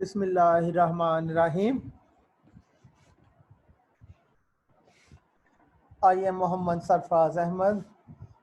Bismillahirrahmanirrahim. I am Muhammad Sarfraz Ahmed,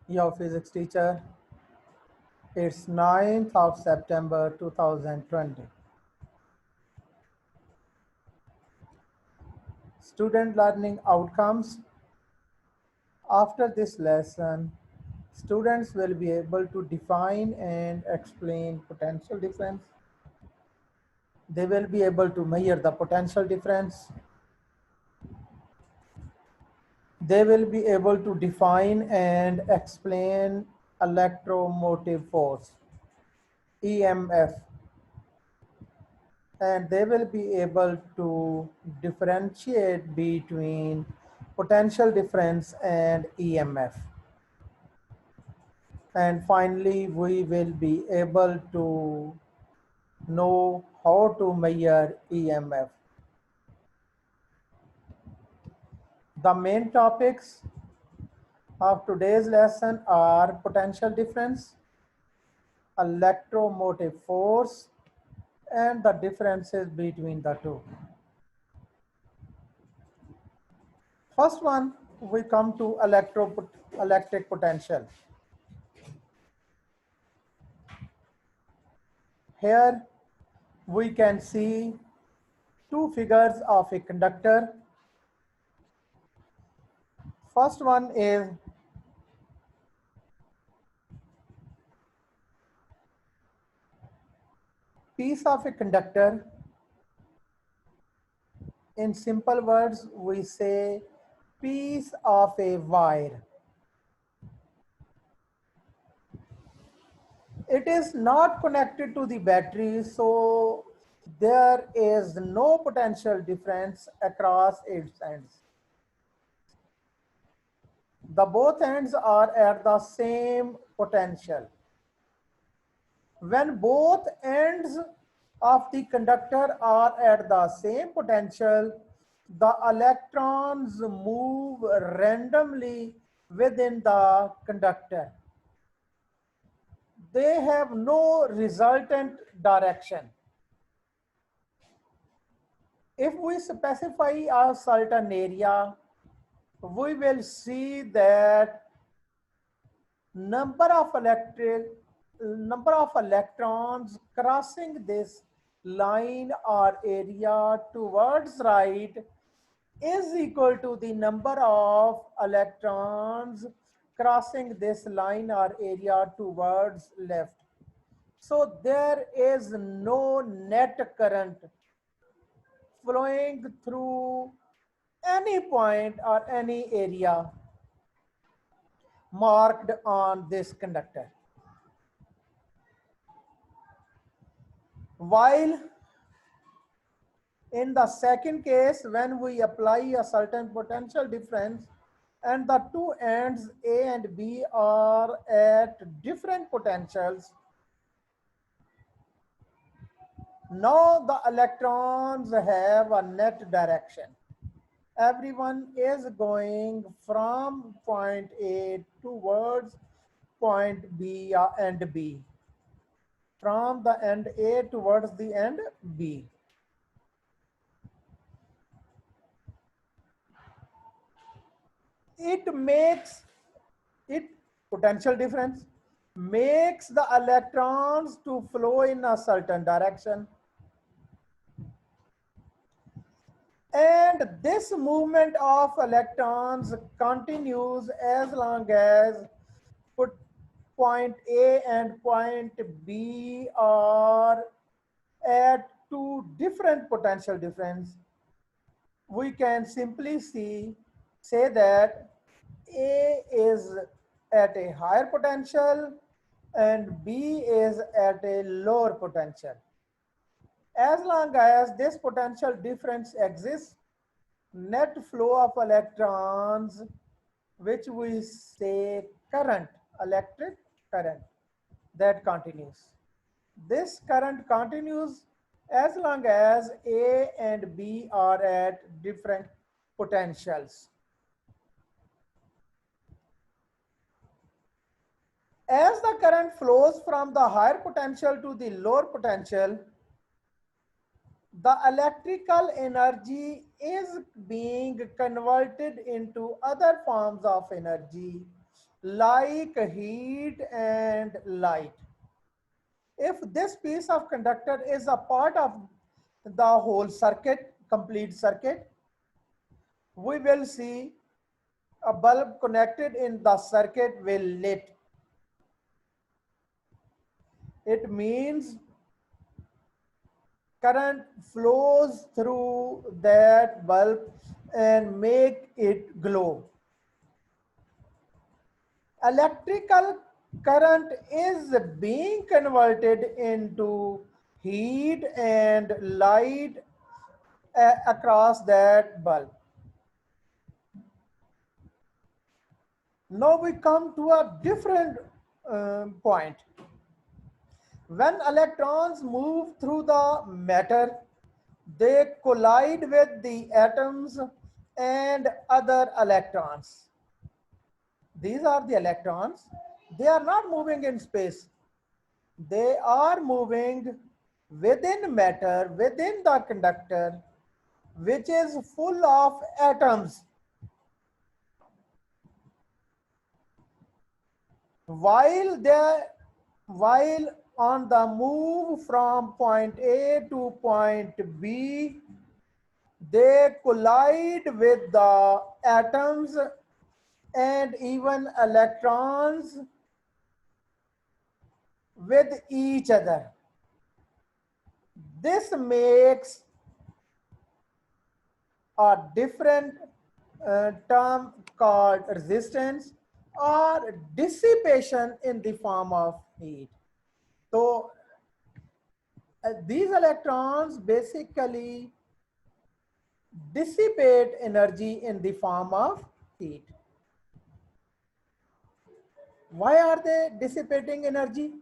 your physics teacher. It's 9th of September 2020. Student learning outcomes. After this lesson, students will be able to define and explain potential difference. They will be able to measure the potential difference. They will be able to define and explain electromotive force, EMF, and they will be able to differentiate between potential difference and EMF. And finally, we will be able to know how to measure EMF. The main topics of today's lesson are potential difference, electromotive force, and the differences between the two. First one, we come to electric potential. Here we can see two figures of a conductor. First one is piece of a conductor. In simple words, we say piece of a wire. It is not connected to the battery, so there is no potential difference across its ends. The both ends are at the same potential. When both ends of the conductor are at the same potential, the electrons move randomly within the conductor. They have no resultant direction. If we specify a certain area, we will see that number of electrons crossing this line or area towards right is equal to the number of electrons crossing this line or area towards left. So there is no net current flowing through any point or any area marked on this conductor. While in the second case, when we apply a certain potential difference and the two ends A and B are at different potentials, now the electrons have a net direction. Everyone is going from point A towards point B and B, from the end A towards the end B. It potential difference makes the electrons to flow in a certain direction. And this movement of electrons continues as long as point A and point B are at two different potential difference. We can simply say that A is at a higher potential and B is at a lower potential. As long as this potential difference exists, net flow of electrons, which we say current, electric current, that continues. This current continues as long as A and B are at different potentials. As the current flows from the higher potential to the lower potential, the electrical energy is being converted into other forms of energy like heat and light. If this piece of conductor is a part of the whole circuit, complete circuit, we will see a bulb connected in the circuit will lit. It means current flows through that bulb and make it glow. Electrical current is being converted into heat and light across that bulb. Now we come to a different point. When electrons move through the matter, they collide with the atoms and other electrons. These are the electrons. They are not moving in space. They are moving within matter, within the conductor, which is full of atoms. While on the move from point A to point B, they collide with the atoms and even electrons with each other. This makes a different term called resistance or dissipation in the form of heat. So these electrons basically dissipate energy in the form of heat. Why are they dissipating energy?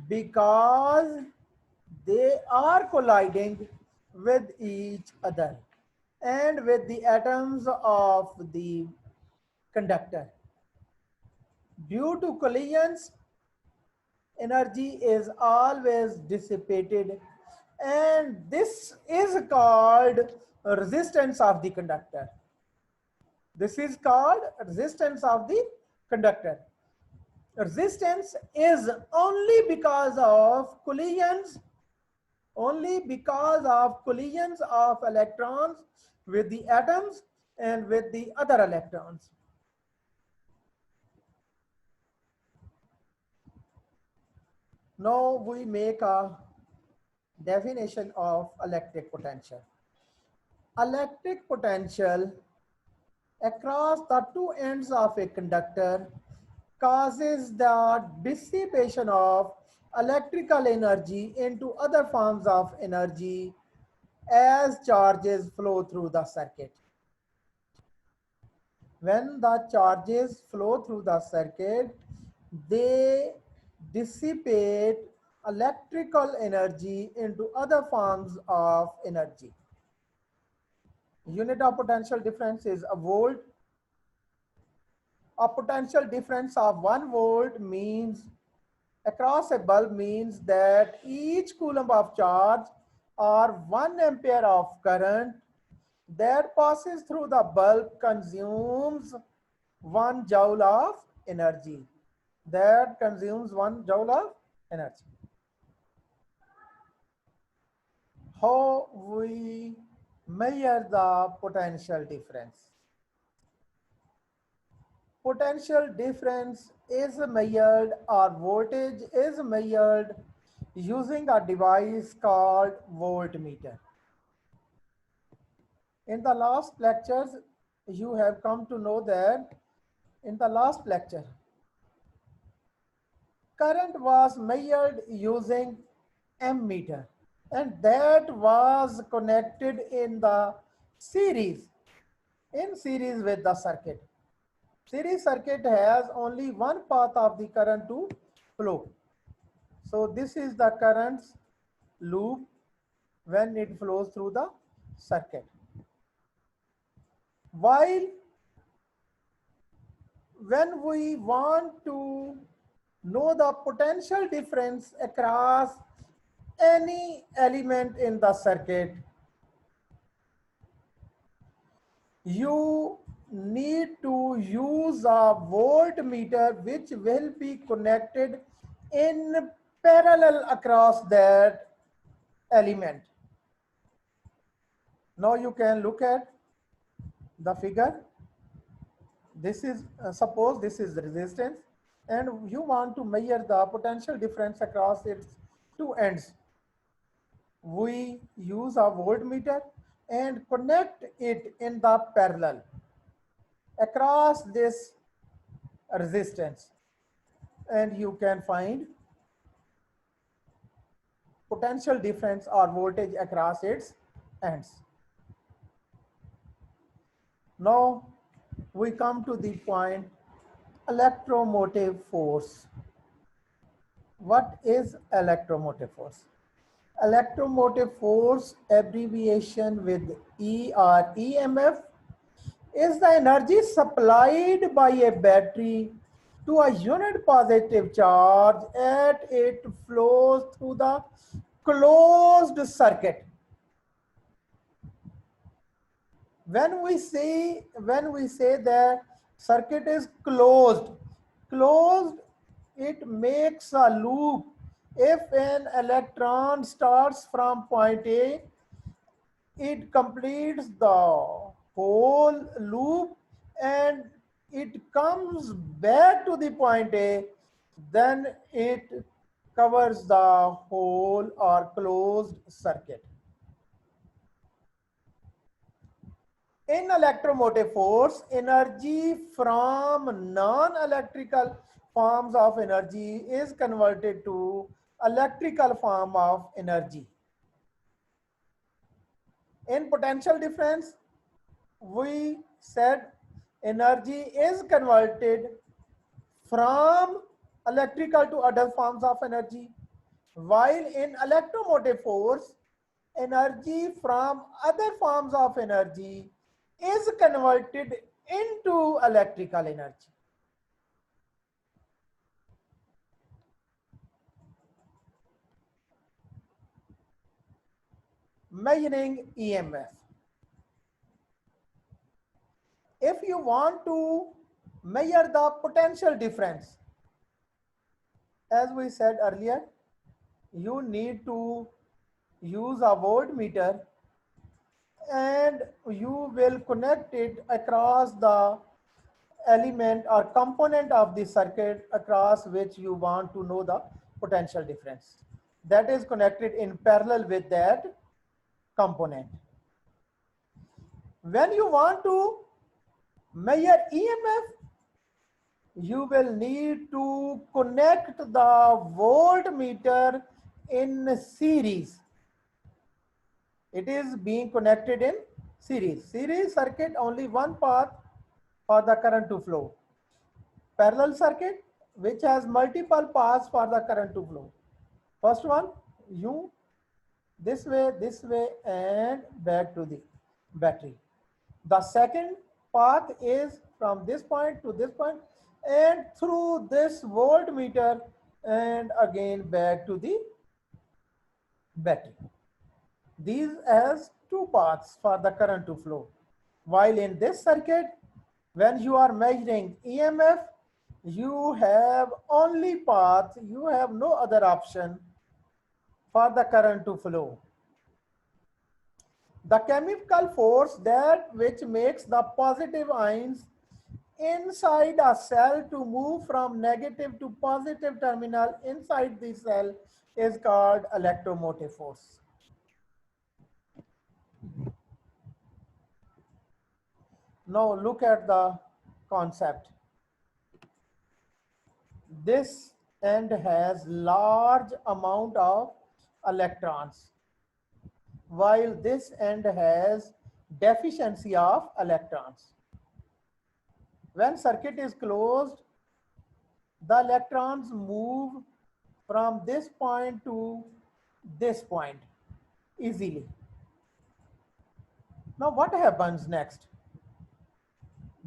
Because they are colliding with each other and with the atoms of the conductor. Due to collisions, energy is always dissipated, and this is called resistance of the conductor. This is called resistance of the conductor. Resistance is only because of collisions, of electrons with the atoms and with the other electrons. Now we make a definition of electric potential. Electric potential across the two ends of a conductor causes the dissipation of electrical energy into other forms of energy as charges flow through the circuit. When the charges flow through the circuit, they dissipate electrical energy into other forms of energy. Unit of potential difference is a volt. A potential difference of 1 volt means across a bulb means that each coulomb of charge or 1 ampere of current that passes through the bulb consumes 1 joule of energy. That consumes 1 joule of energy. How we measure the potential difference? Potential difference is measured, or voltage is measured using a device called voltmeter. In the last lectures, you have come to know that in the last lecture, current was measured using ammeter, and that was connected in series with the circuit. Series circuit has only one path of the current to flow. So this is the current's loop when it flows through the circuit. While when we want to know the potential difference across any element in the circuit, you need to use a voltmeter which will be connected in parallel across that element. Now you can look at the figure. This is suppose this is the resistance and you want to measure the potential difference across its two ends. We use a voltmeter and connect it in the parallel across this resistance, and you can find potential difference or voltage across its ends. Now we come to the point electromotive force. What is electromotive force? Electromotive force, abbreviation with E or EMF, is the energy supplied by a battery to a unit positive charge as it flows through the closed circuit. When we say that circuit is closed, it makes a loop. If an electron starts from point A, it completes the whole loop and it comes back to the point A, then it covers the whole or closed circuit. In electromotive force, energy from non-electrical forms of energy is converted to electrical form of energy. In potential difference, we said energy is converted from electrical to other forms of energy, while in electromotive force, energy from other forms of energy is converted into electrical energy. Measuring EMF. If you want to measure the potential difference, as we said earlier, you need to use a voltmeter and you will connect it across the element or component of the circuit across which you want to know the potential difference. That is connected in parallel with that component. When you want to measure EMF, you will need to connect the voltmeter in series. It is being connected in series. Series circuit, only one path for the current to flow. Parallel circuit, which has multiple paths for the current to flow. First one, you this way, and back to the battery. The second path is from this point to this point and through this voltmeter and again back to the battery. These has two paths for the current to flow. While in this circuit, when you are measuring EMF, you have only path, you have no other option for the current to flow. The chemical force that which makes the positive ions inside a cell to move from negative to positive terminal inside the cell is called electromotive force. Now look at the concept. This end has large amount of electrons, while this end has deficiency of electrons. When circuit is closed, the electrons move from this point to this point easily. Now what happens next?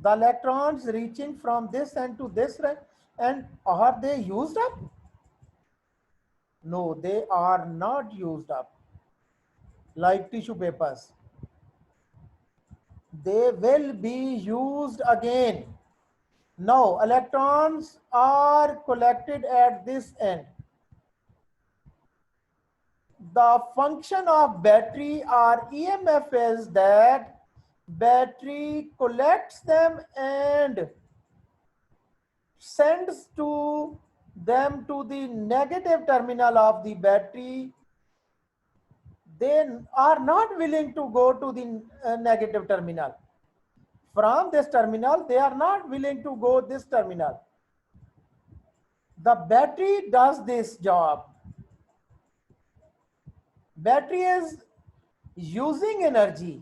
The electrons reaching from this end to this end, and are they used up? No, they are not used up like tissue papers. They will be used again. Now, electrons are collected at this end. The function of battery or EMF is that battery collects them and sends to them to the negative terminal of the battery. They are not willing to go to the negative terminal. From this terminal, they are not willing to go this terminal. The battery does this job. Battery is using energy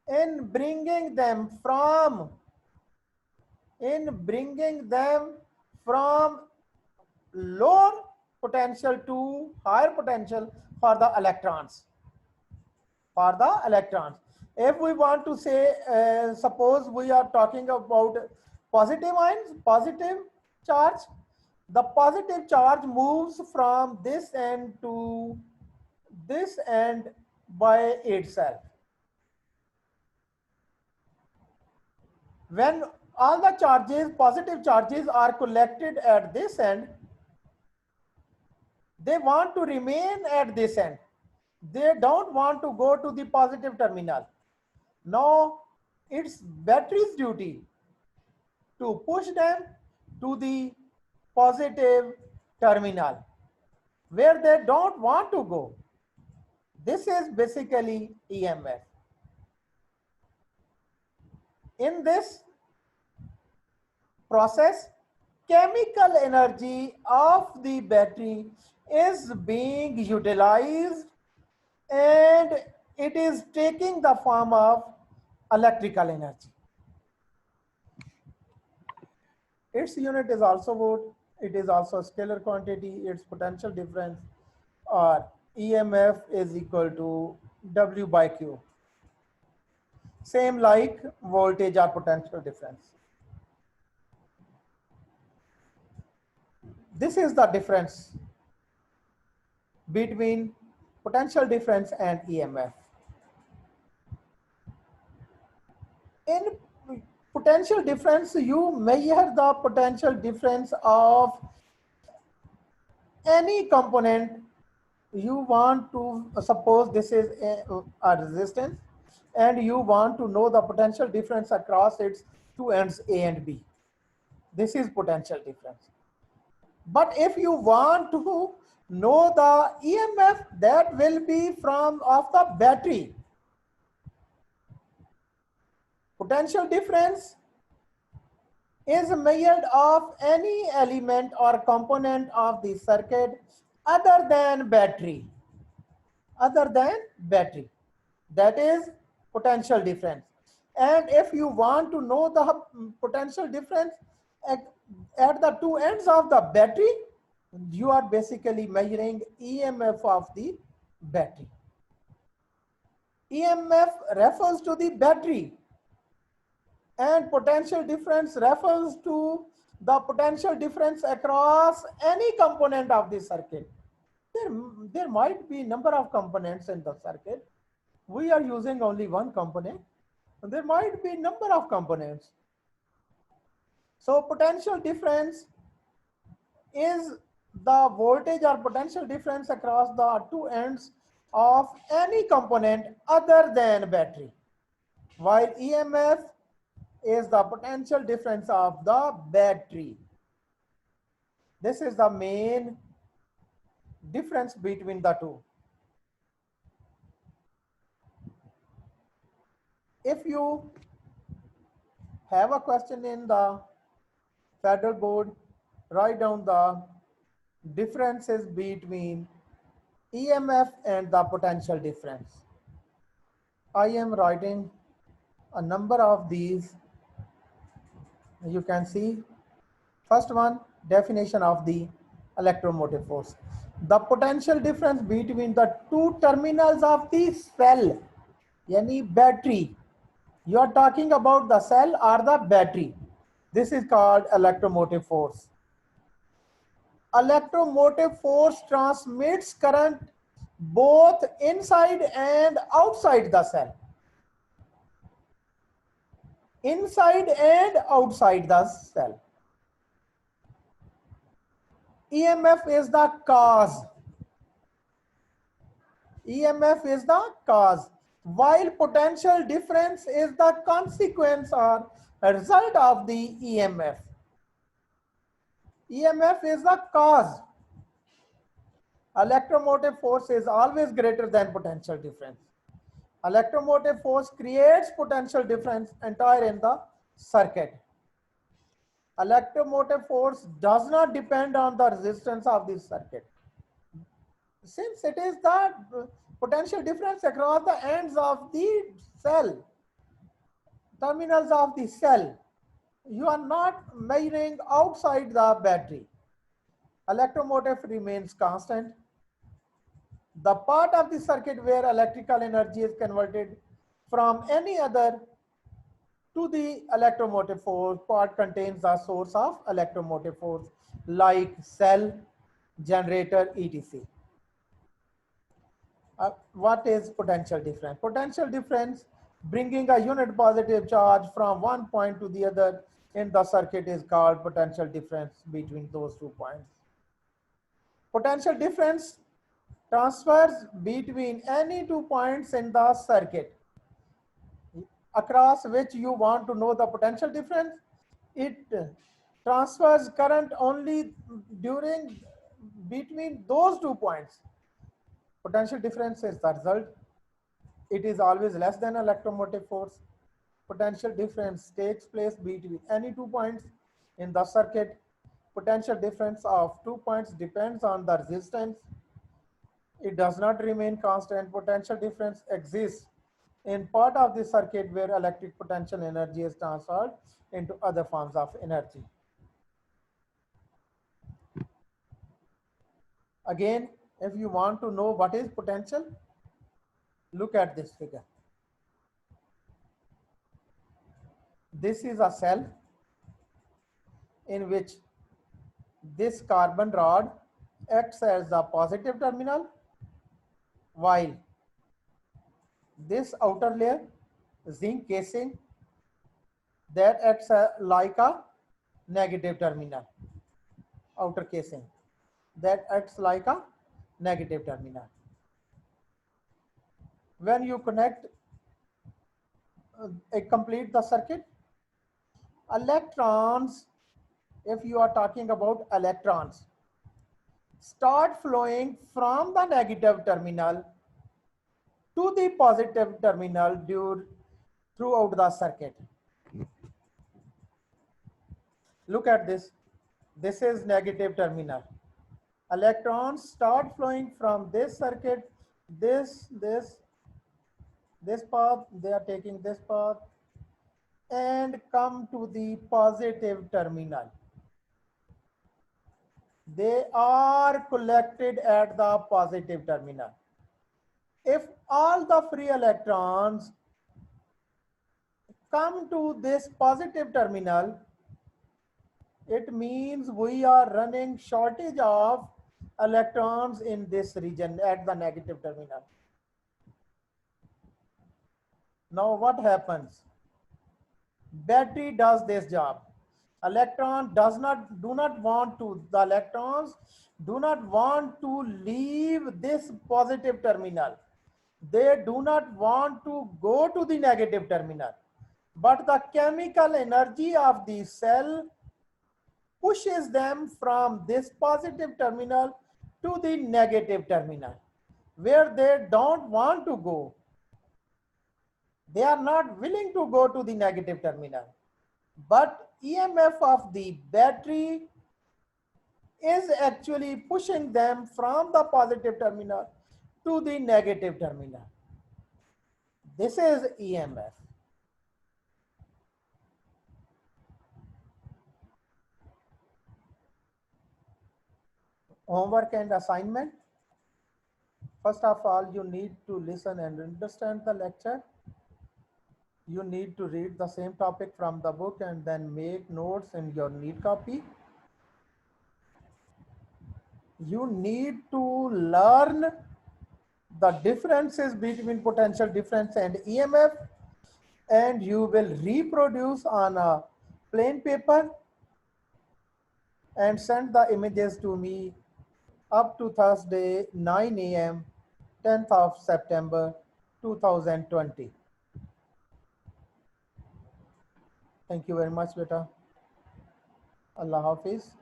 in bringing them from lower potential to higher potential for the electrons. If we want to say, suppose we are talking about positive ions, positive charge, the positive charge moves from this end to this end by itself. When all the charges, positive charges, are collected at this end, they want to remain at this end. They don't want to go to the positive terminal. Now, it's battery's duty to push them to the positive terminal where they don't want to go. This is basically EMF. In this process, chemical energy of the battery is being utilized and it is taking the form of electrical energy. Its unit is also volt. It is also a scalar quantity. Its potential difference or EMF is equal to W by Q. Same like voltage or potential difference. This is the difference between potential difference and EMF. In potential difference, you measure the potential difference of any component. You want to suppose this is a resistance and you want to know the potential difference across its two ends A and B. This is potential difference. But if you want to know the EMF, that will be from of the battery. Potential difference is measured of any element or component of the circuit other than battery. That is potential difference. And if you want to know the potential difference at the two ends of the battery, you are basically measuring EMF of the battery. EMF refers to the battery and potential difference refers to the potential difference across any component of the circuit. There might be number of components in the circuit. We are using only one component. There might be number of components. So potential difference is the voltage or potential difference across the two ends of any component other than battery, while EMF is the potential difference of the battery. This is the main difference between the two. If you have a question in the Federal Board, write down the differences between EMF and the potential difference. I am writing a number of these. You can see first one, definition of the electromotive force. The potential difference between the two terminals of the cell, yani battery. You are talking about the cell or the battery. This is called electromotive force. Electromotive force transmits current both inside and outside the cell. Inside and outside the cell. EMF is the cause. EMF is the cause, while potential difference is the consequence or a result of the EMF. EMF is the cause. Electromotive force is always greater than potential difference. Electromotive force creates potential difference entire in the circuit. Electromotive force does not depend on the resistance of the circuit. Since it is the potential difference across the ends of the cell, terminals of the cell, you are not measuring outside the battery. Electromotive remains constant. The part of the circuit where electrical energy is converted from any other to the electromotive force part contains the source of electromotive force like cell, generator, etc. What is potential difference? Potential difference, bringing a unit positive charge from one point to the other in the circuit, is called potential difference between those 2 points. Potential difference transfers between any 2 points in the circuit across which you want to know the potential difference. It transfers current only during between those 2 points. Potential difference is the result. It is always less than electromotive force. Potential difference takes place between any 2 points in the circuit. Potential difference of 2 points depends on the resistance. It does not remain constant. Potential difference exists in part of the circuit where electric potential energy is transferred into other forms of energy. Again, if you want to know what is potential, look at this figure. This is a cell in which this carbon rod acts as the positive terminal, while this outer layer, zinc casing, that acts like a negative terminal. Outer casing that acts like a negative terminal. When you connect, complete the circuit, electrons, if you are talking about electrons, start flowing from the negative terminal to the positive terminal throughout the circuit. Look at this. This is negative terminal. Electrons start flowing from this circuit, this path, they are taking this path and come to the positive terminal. They are collected at the positive terminal. If all the free electrons come to this positive terminal, it means we are running shortage of electrons in this region at the negative terminal. Now what happens? Battery does this job. Electron do not want to leave this positive terminal. They do not want to go to the negative terminal. But the chemical energy of the cell pushes them from this positive terminal to the negative terminal, where they don't want to go. They are not willing to go to the negative terminal. But EMF of the battery is actually pushing them from the positive terminal to the negative terminal. This is EMF. Homework and assignment. First of all, you need to listen and understand the lecture. You need to read the same topic from the book and then make notes in your neat copy. You need to learn the differences between potential difference and EMF, and you will reproduce on a plain paper and send the images to me up to Thursday 9 a.m. 10th of September 2020. Thank you very much, beta. Allah Hafiz.